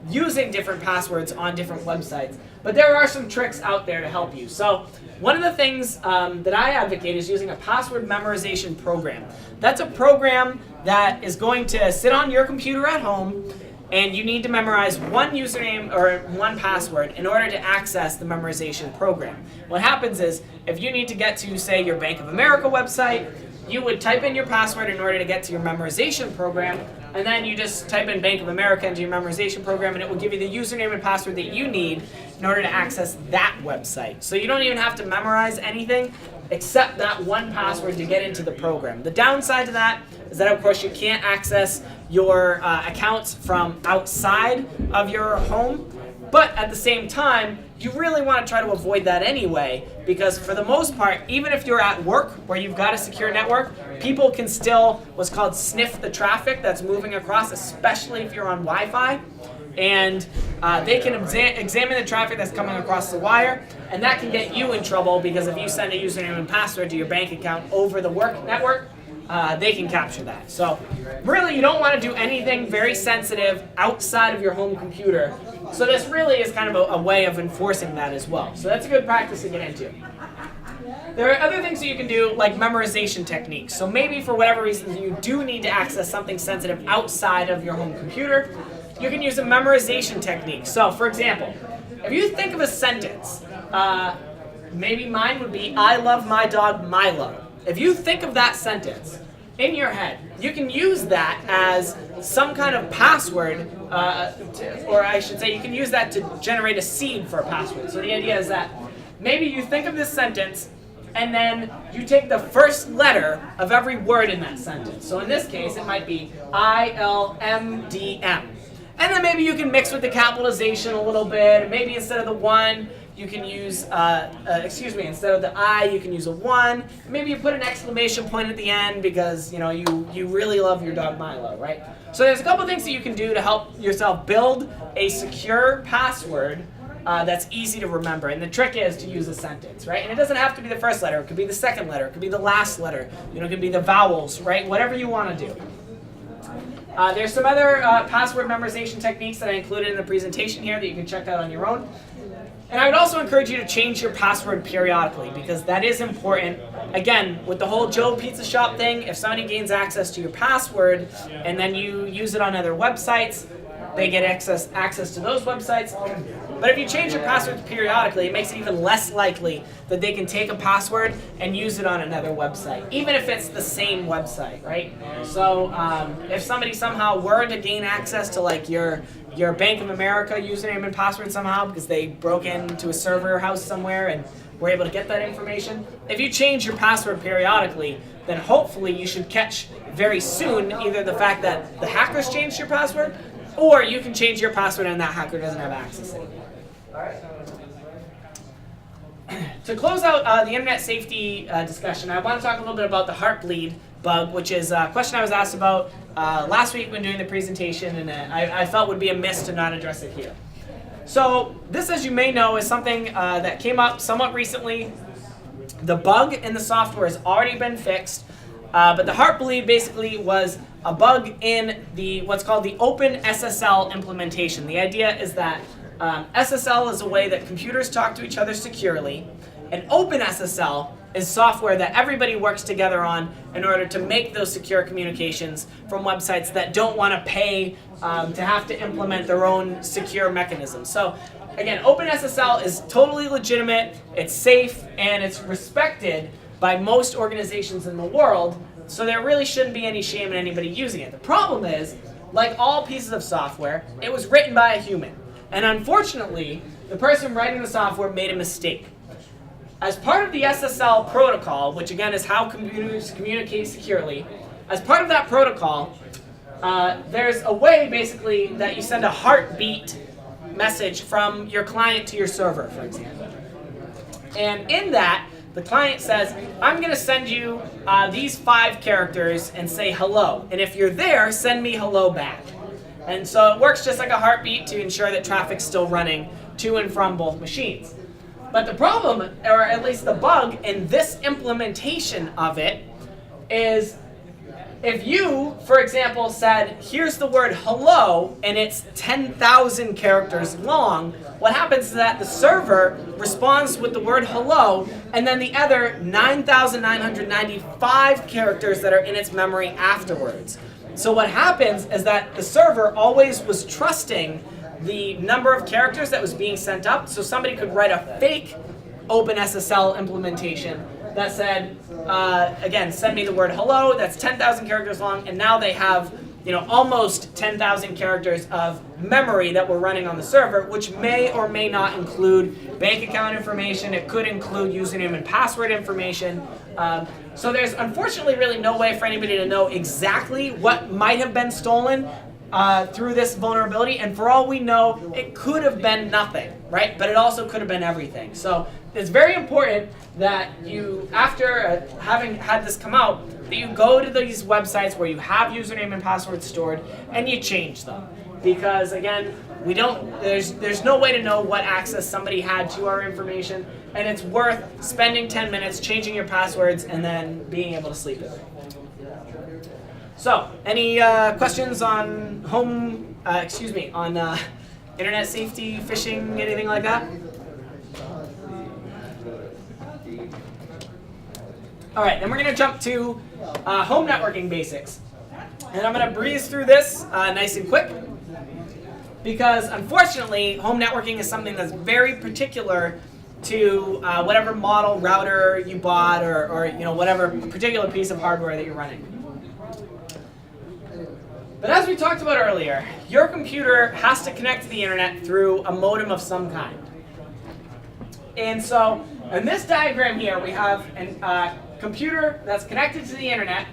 using different passwords on different websites, but there are some tricks out there to help you. So one of the things that I advocate is using a password memorization program. That's a program that is going to sit on your computer at home, and you need to memorize one username or one password in order to access the memorization program. What happens is, if you need to get to, say, your Bank of America website, you would type in your password in order to get to your memorization program, and then you just type in Bank of America into your memorization program, and it will give you the username and password that you need in order to access that website. So you don't even have to memorize anything except that one password to get into the program. The downside to that is that, of course, you can't access your accounts from outside of your home, but at the same time, you really want to try to avoid that anyway, because for the most part, even if you're at work where you've got a secure network, people can still what's called sniff the traffic that's moving across, especially if you're on Wi-Fi. And they can examine the traffic that's coming across the wire, and that can get you in trouble, because if you send a username and password to your bank account over the work network, they can capture that. So really, you don't want to do anything very sensitive outside of your home computer. So this really is kind of a way of enforcing that as well. So that's a good practice to get into. There are other things that you can do, like memorization techniques. So maybe for whatever reason you do need to access something sensitive outside of your home computer, you can use a memorization technique. So for example, if you think of a sentence, maybe mine would be, I love my dog Milo. If you think of that sentence in your head, you can use that as some kind of password, or I should say you can use that to generate a seed for a password. So the idea is that maybe you think of this sentence and then you take the first letter of every word in that sentence. So in this case, it might be ILMDM. And then maybe you can mix with the capitalization a little bit. Maybe instead of the 1, you can use, instead of the I, you can use a 1. Maybe you put an exclamation point at the end because, you really love your dog Milo, right? So there's a couple things that you can do to help yourself build a secure password that's easy to remember. And the trick is to use a sentence, right? And it doesn't have to be the first letter. It could be the second letter. It could be the last letter. It could be the vowels, right? Whatever you want to do. There's some other password memorization techniques that I included in the presentation here that you can check out on your own. And I would also encourage you to change your password periodically because that is important. Again, with the whole Joe Pizza Shop thing, if somebody gains access to your password and then you use it on other websites, they get access to those websites. But if you change your passwords periodically, it makes it even less likely that they can take a password and use it on another website, even if it's the same website, right? So if somebody somehow were to gain access to like your Bank of America username and password somehow because they broke into a server house somewhere and were able to get that information, if you change your password periodically, then hopefully you should catch very soon either the fact that the hackers changed your password or you can change your password and that hacker doesn't have access anymore. To close out the internet safety discussion, I want to talk a little bit about the Heartbleed bug, which is a question I was asked about last week when doing the presentation, and I felt would be amiss to not address it here. So this, as you may know, is something that came up somewhat recently. The bug in the software has already been fixed, but the Heartbleed basically was a bug in the what's called the OpenSSL implementation. The idea is that SSL is a way that computers talk to each other securely, and OpenSSL is software that everybody works together on in order to make those secure communications from websites that don't want to pay to have to implement their own secure mechanisms. So again, OpenSSL is totally legitimate, it's safe, and it's respected by most organizations in the world, so there really shouldn't be any shame in anybody using it. The problem is, like all pieces of software, it was written by a human. And unfortunately, the person writing the software made a mistake. As part of the SSL protocol, which again is how computers communicate securely, as part of that protocol, there's a way basically that you send a heartbeat message from your client to your server, for example. And in that, the client says, I'm going to send you these 5 characters and say hello. And if you're there, send me hello back. And so it works just like a heartbeat to ensure that traffic's still running to and from both machines. But the problem, or at least the bug in this implementation of it, is if you, for example, said, here's the word hello, and it's 10,000 characters long, what happens is that the server responds with the word hello, and then the other 9,995 characters that are in its memory afterwards. So what happens is that the server always was trusting the number of characters that was being sent up, so somebody could write a fake OpenSSL implementation that said, again, send me the word hello, that's 10,000 characters long, and now they have almost 10,000 characters of memory that we're running on the server, which may or may not include bank account information. It could include username and password information. So there's unfortunately really no way for anybody to know exactly what might have been stolen through this vulnerability, and for all we know, it could have been nothing, right? But it also could have been everything. So it's very important that you, after having had this come out, that you go to these websites where you have username and password stored and you change them. Because again, there's no way to know what access somebody had to our information, and it's worth spending 10 minutes changing your passwords and then being able to sleep at night. So, any questions on internet safety, phishing, anything like that? All right, then we're going to jump to home networking basics. And I'm going to breeze through this nice and quick, because unfortunately, home networking is something that's very particular to whatever model router you bought, or whatever particular piece of hardware that you're running. But as we talked about earlier, your computer has to connect to the internet through a modem of some kind. And so in this diagram here, we have a computer that's connected to the internet.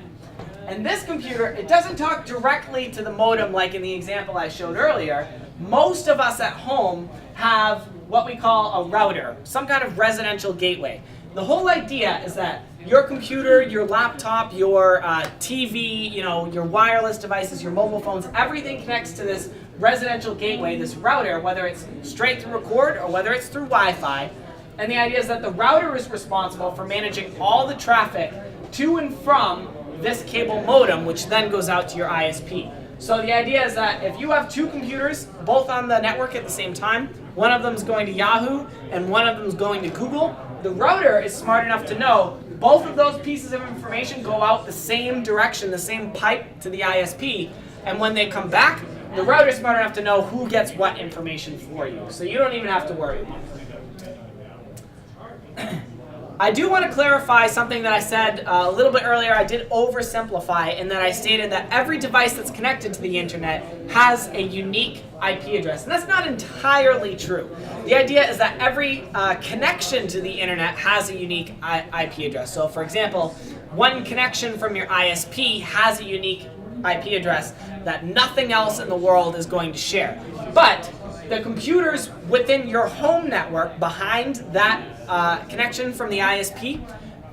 And this computer, it doesn't talk directly to the modem like in the example I showed earlier. Most of us at home have what we call a router, some kind of residential gateway. The whole idea is that your computer, your laptop, your TV, your wireless devices, your mobile phones, everything connects to this residential gateway, this router, whether it's straight through record or whether it's through Wi-Fi. And the idea is that the router is responsible for managing all the traffic to and from this cable modem, which then goes out to your ISP. So the idea is that if you have two computers, both on the network at the same time, one of them is going to Yahoo and one of them is going to Google, the router is smart enough to know both of those pieces of information go out the same direction, the same pipe to the ISP, and when they come back, the router is smart enough to know who gets what information for you. So you don't even have to worry about it. I do want to clarify something that I said a little bit earlier. I did oversimplify in that I stated that every device that's connected to the internet has a unique IP address. And that's not entirely true. The idea is that every connection to the internet has a unique IP address. So for example, one connection from your ISP has a unique IP address that nothing else in the world is going to share. But the computers within your home network behind that connection from the ISP,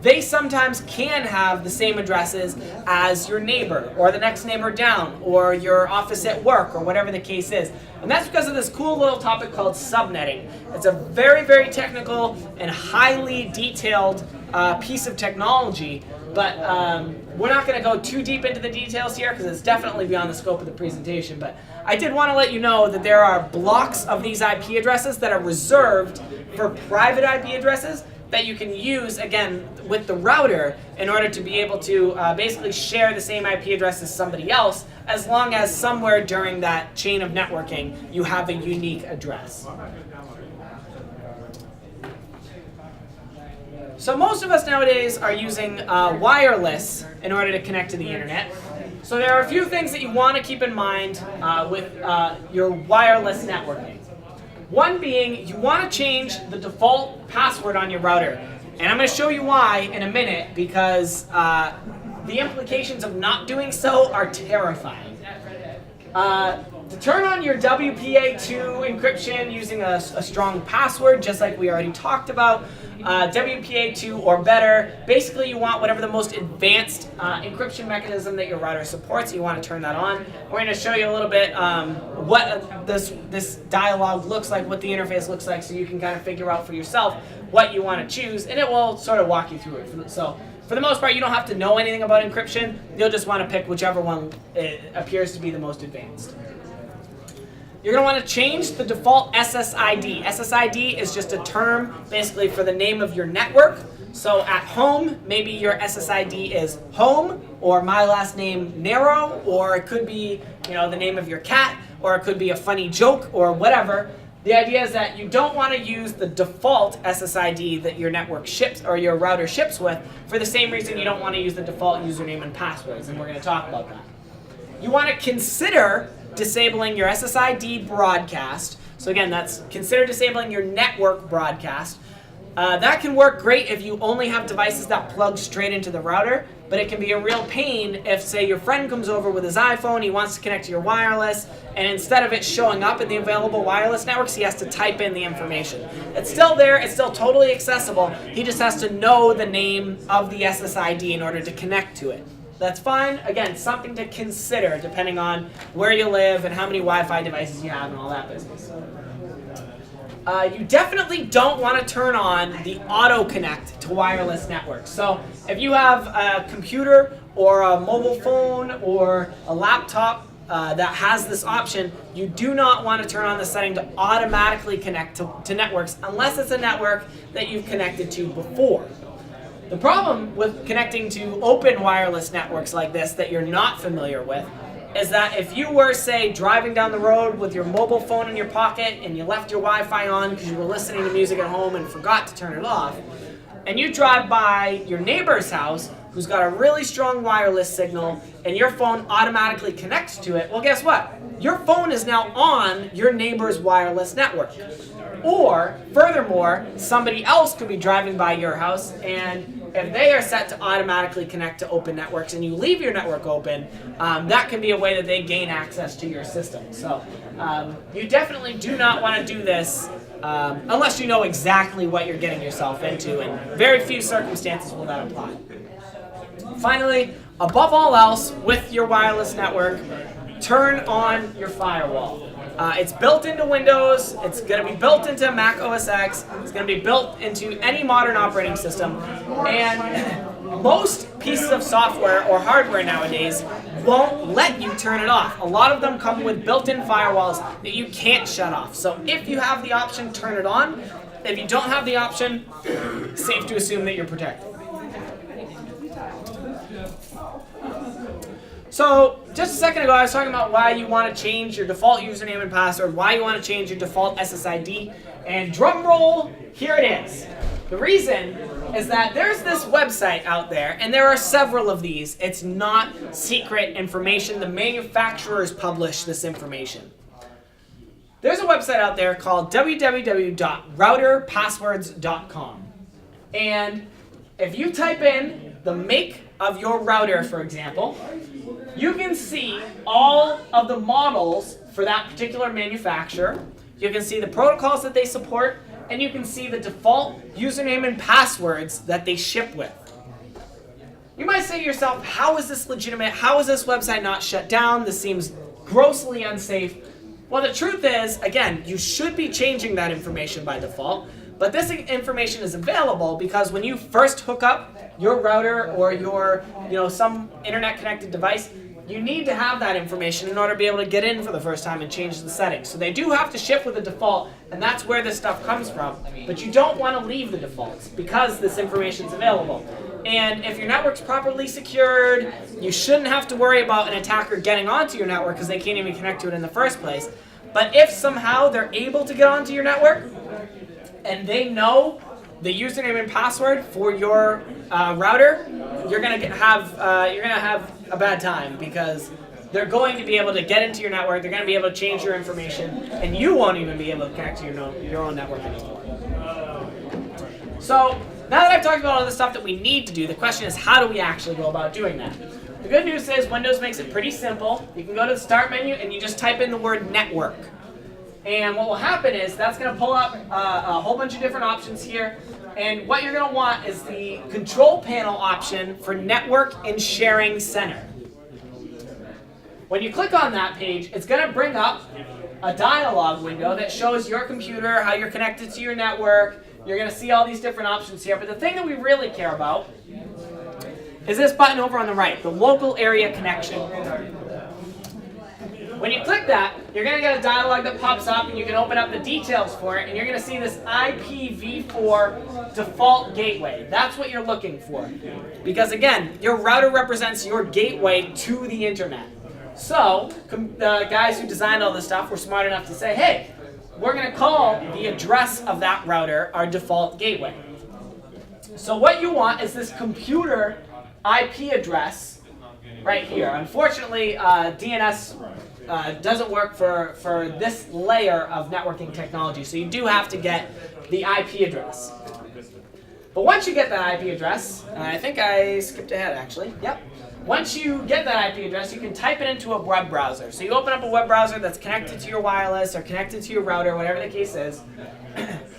they sometimes can have the same addresses as your neighbor or the next neighbor down or your office at work or whatever the case is. And that's because of this cool little topic called subnetting. It's a very, very technical and highly detailed piece of technology, but we're not going to go too deep into the details here because it's definitely beyond the scope of the presentation. But I did want to let you know that there are blocks of these IP addresses that are reserved for private IP addresses that you can use, again, with the router in order to be able to basically share the same IP address as somebody else, as long as somewhere during that chain of networking you have a unique address. So most of us nowadays are using wireless in order to connect to the internet. So there are a few things that you want to keep in mind with your wireless networking. One being, you want to change the default password on your router. And I'm going to show you why in a minute, because the implications of not doing so are terrifying. To turn on your WPA2 encryption using a strong password, just like we already talked about, WPA2 or better, basically you want whatever the most advanced encryption mechanism that your router supports, you want to turn that on. We're going to show you a little bit what this dialogue looks like, what the interface looks like, so you can kind of figure out for yourself what you want to choose, and it will sort of walk you through it. So for the most part, you don't have to know anything about encryption. You'll just want to pick whichever one appears to be the most advanced. You're going to want to change the default SSID. SSID is just a term basically for the name of your network. So at home, maybe your SSID is home, or my last name Nero, or it could be the name of your cat, or it could be a funny joke, or whatever. The idea is that you don't want to use the default SSID that your network ships or your router ships with for the same reason you don't want to use the default username and passwords, and we're going to talk about that. You want to consider disabling your SSID broadcast. So again, that's consider disabling your network broadcast. That can work great if you only have devices that plug straight into the router, but it can be a real pain if, say, your friend comes over with his iPhone, he wants to connect to your wireless, and instead of it showing up in the available wireless networks, he has to type in the information. It's still there, it's still totally accessible, he just has to know the name of the SSID in order to connect to it. That's fine. Again, something to consider depending on where you live and how many Wi-Fi devices you have and all that business. You definitely don't want to turn on the auto connect to wireless networks. So if you have a computer or a mobile phone or a laptop that has this option, you do not want to turn on the setting to automatically connect to networks unless it's a network that you've connected to before. The problem with connecting to open wireless networks like this that you're not familiar with is that if you were, say, driving down the road with your mobile phone in your pocket and you left your Wi-Fi on because you were listening to music at home and forgot to turn it off, and you drive by your neighbor's house who's got a really strong wireless signal and your phone automatically connects to it, well, guess what? Your phone is now on your neighbor's wireless network. Or, furthermore, somebody else could be driving by your house, and if they are set to automatically connect to open networks and you leave your network open, that can be a way that they gain access to your system. So you definitely do not want to do this unless you know exactly what you're getting yourself into, and very few circumstances will that apply. Finally, above all else, with your wireless network, turn on your firewall. It's built into Windows, it's going to be built into Mac OS X, it's going to be built into any modern operating system, and most pieces of software or hardware nowadays won't let you turn it off. A lot of them come with built-in firewalls that you can't shut off. So if you have the option, turn it on. If you don't have the option, safe to assume that you're protected. So, just a second ago, I was talking about why you want to change your default username and password, why you want to change your default SSID, and drum roll, here it is. The reason is that there's this website out there, and there are several of these. It's not secret information. The manufacturers publish this information. There's a website out there called www.routerpasswords.com. And if you type in the make of your router, for example, you can see all of the models for that particular manufacturer. You can see the protocols that they support, and you can see the default username and passwords that they ship with. You might say to yourself, how is this legitimate? How is this website not shut down? This seems grossly unsafe. Well, the truth is, again, you should be changing that information by default, but this information is available because when you first hook up your router or your, some internet connected device, you need to have that information in order to be able to get in for the first time and change the settings. So they do have to ship with a default, and that's where this stuff comes from. But you don't want to leave the defaults because this information is available. And if your network's properly secured, you shouldn't have to worry about an attacker getting onto your network because they can't even connect to it in the first place. But if somehow they're able to get onto your network and they know the username and password for your router, you're gonna have a bad time because they're going to be able to get into your network. They're going to be able to change your information, and you won't even be able to connect to your own network anymore. So now that I've talked about all the stuff that we need to do, the question is, how do we actually go about doing that? The good news is Windows makes it pretty simple. You can go to the Start menu and you just type in the word network. And what will happen is that's going to pull up a whole bunch of different options here. And what you're going to want is the control panel option for Network and Sharing Center. When you click on that page, it's going to bring up a dialog window that shows your computer, how you're connected to your network. You're going to see all these different options here. But the thing that we really care about is this button over on the right, the Local Area Connection. When you click that, you're going to get a dialog that pops up, and you can open up the details for it, and you're going to see this IPv4 default gateway. That's what you're looking for. Because again, your router represents your gateway to the internet. So, the guys who designed all this stuff were smart enough to say, hey, we're going to call the address of that router our default gateway. So what you want is this computer IP address right here. Unfortunately, DNS doesn't work for this layer of networking technology, so you do have to get the IP address. But once you get that IP address, I think I skipped ahead actually, yep. Once you get that IP address, you can type it into a web browser. So you open up a web browser that's connected to your wireless or connected to your router, whatever the case is.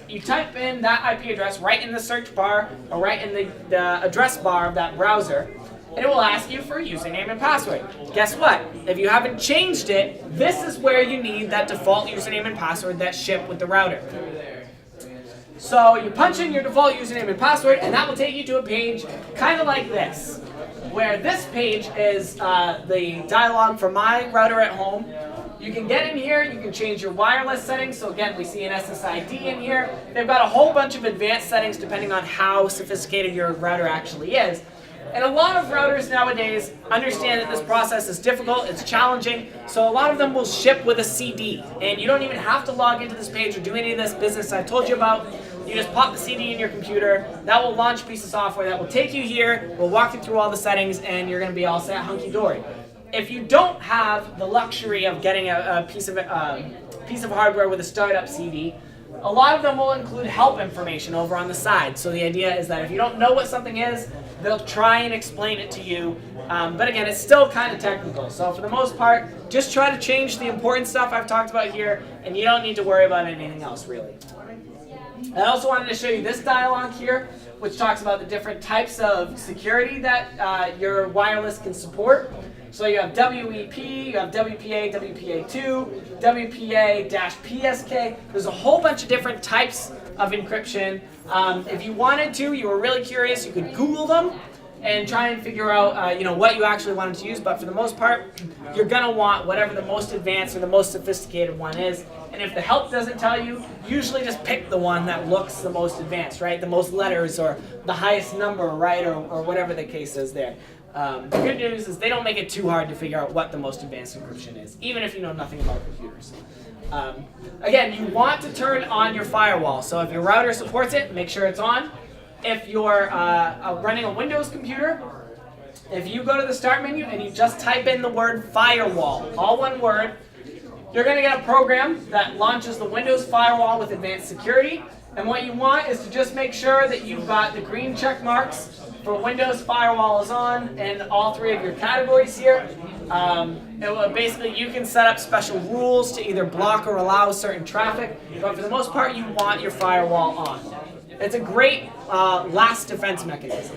You type in that IP address right in the search bar or right in the address bar of that browser, and it will ask you for a username and password. Guess what? If you haven't changed it, this is where you need that default username and password that ship with the router. So you punch in your default username and password, and that will take you to a page kind of like this, where this page is the dialog for my router at home. You can get in here, you can change your wireless settings. So again, we see an SSID in here. They've got a whole bunch of advanced settings depending on how sophisticated your router actually is. And a lot of routers nowadays understand that this process is difficult, it's challenging, so a lot of them will ship with a CD. And you don't even have to log into this page or do any of this business I told you about. You just pop the CD in your computer, that will launch a piece of software that will take you here, will walk you through all the settings, and you're going to be all set hunky-dory. If you don't have the luxury of getting a piece of hardware with a startup CD, a lot of them will include help information over on the side. So the idea is that if you don't know what something is, they'll try and explain it to you. But again, it's still kind of technical. So for the most part, just try to change the important stuff I've talked about here, and you don't need to worry about anything else really. I also wanted to show you this dialog here, which talks about the different types of security that your wireless can support. So you have WEP, you have WPA, WPA2, WPA-PSK. There's a whole bunch of different types of encryption. If you wanted to, you were really curious, you could Google them and try and figure out what you actually wanted to use. But for the most part, you're going to want whatever the most advanced or the most sophisticated one is. And if the help doesn't tell you, usually just pick the one that looks the most advanced, right? The most letters or the highest number, right? Or whatever the case is there. The good news is they don't make it too hard to figure out what the most advanced encryption is, even if you know nothing about computers. Again, you want to turn on your firewall. So if your router supports it, make sure it's on. If you're running a Windows computer, if you go to the Start menu and you just type in the word firewall, all one word, you're going to get a program that launches the Windows firewall with advanced security. And what you want is to just make sure that you've got the green check marks for Windows firewall is on in all three of your categories here. Basically, you can set up special rules to either block or allow certain traffic, but for the most part, you want your firewall on. It's a great last defense mechanism.